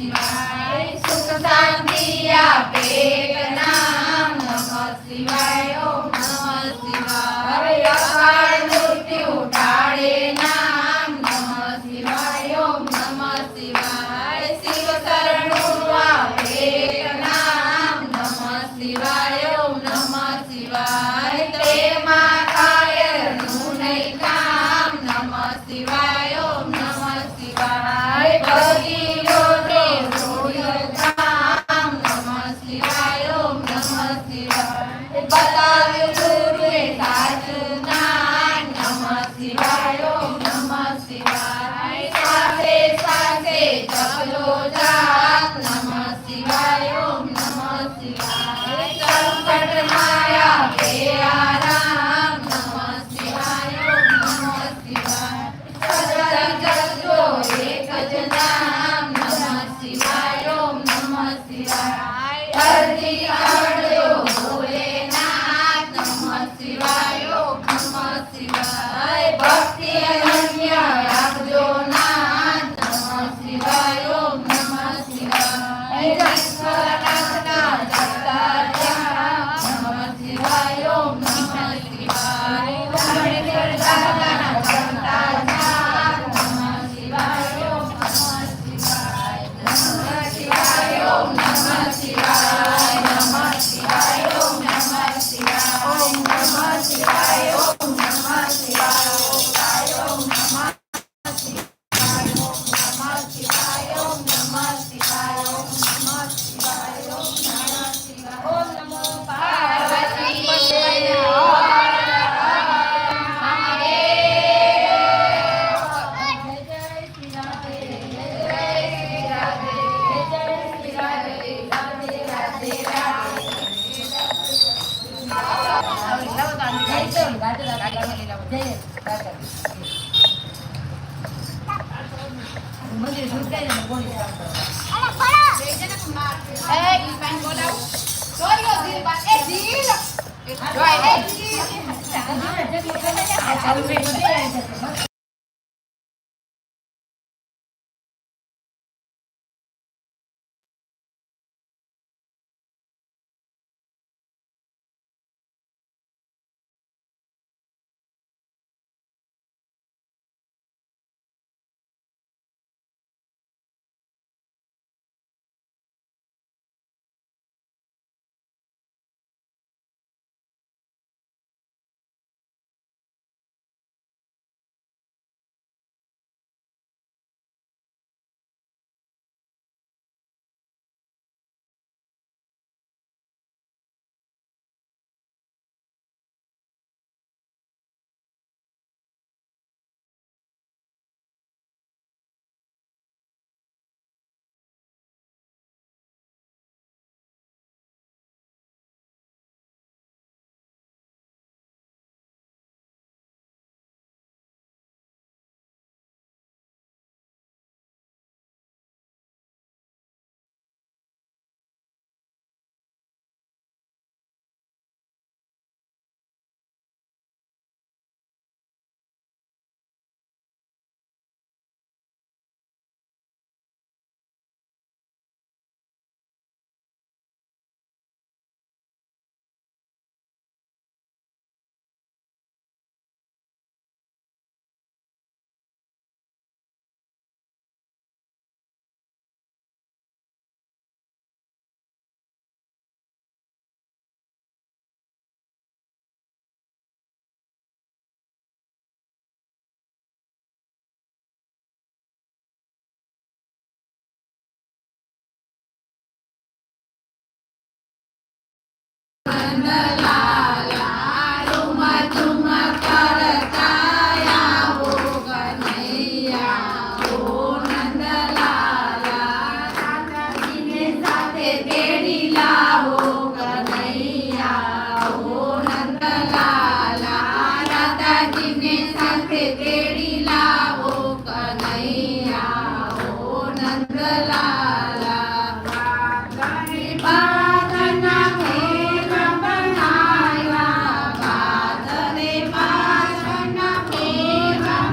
શિવાય સુખ શાંતિ આપે એક નામ નમઃ શિવાય ઓમ નમઃ શિવાય અકાળ મૃત્યુ ટાળે નામ નમઃ શિવાય ઓમ નમઃ શિવાય શિવ શરણું આપે એક નામ નમઃ શિવાય ઓમ નમઃ શિવાય તેમાં કાયરનું નહીં કામ નમઃ શિવાય ઓમ નમઃ શિવાય ભગીરોને રોયધામ નમઃ શિવાય ઓમ નમઃ શિવાય બતાવ્યું ગુરુએ સાચું જ્ઞાન નમઃ શિવાય ઓમ નમઃ શિવાય સાથે સાથે જપલો જાપ નમઃ શિવાય ઓમ નમઃ શિવાય સંકટ માયા બે આરામ નમઃ શિવાય ઓમ નમઃ શિવાય જગજો એક જ નામ નમઃ શિવાય ઓમ નમઃ શિવાય ધરતી આવડ્યો ભોલેનાથ નમઃ શિવાય ઓમ નમઃ શિવાય ભક્તિ અનન્ય રાખજો નાથ નમઃ શિવાય ઓમ નમઃ શિવાય ઈશ્વરનાથના જગતા નમઃ શિવાય ઓમ નમઃ શિવાય ગણેશ દાદાના જગતા નમઃ શિવાય ઓમ નમઃ શિવાય નમઃ શિવાય ઓમ નમઃ શિવાય નમઃ શિવાય ઓમ નમઃ શિવાય ઓમ નમઃ શિવાય ઓમ નમઃ શિવાય ઓમ નમઃ શિવાય ઓમ નમઃ શિવાય ઓમ નમઃ શિવાય ઓમ નમઃ શિવાય ઓમ નમો પાર્વતી પતય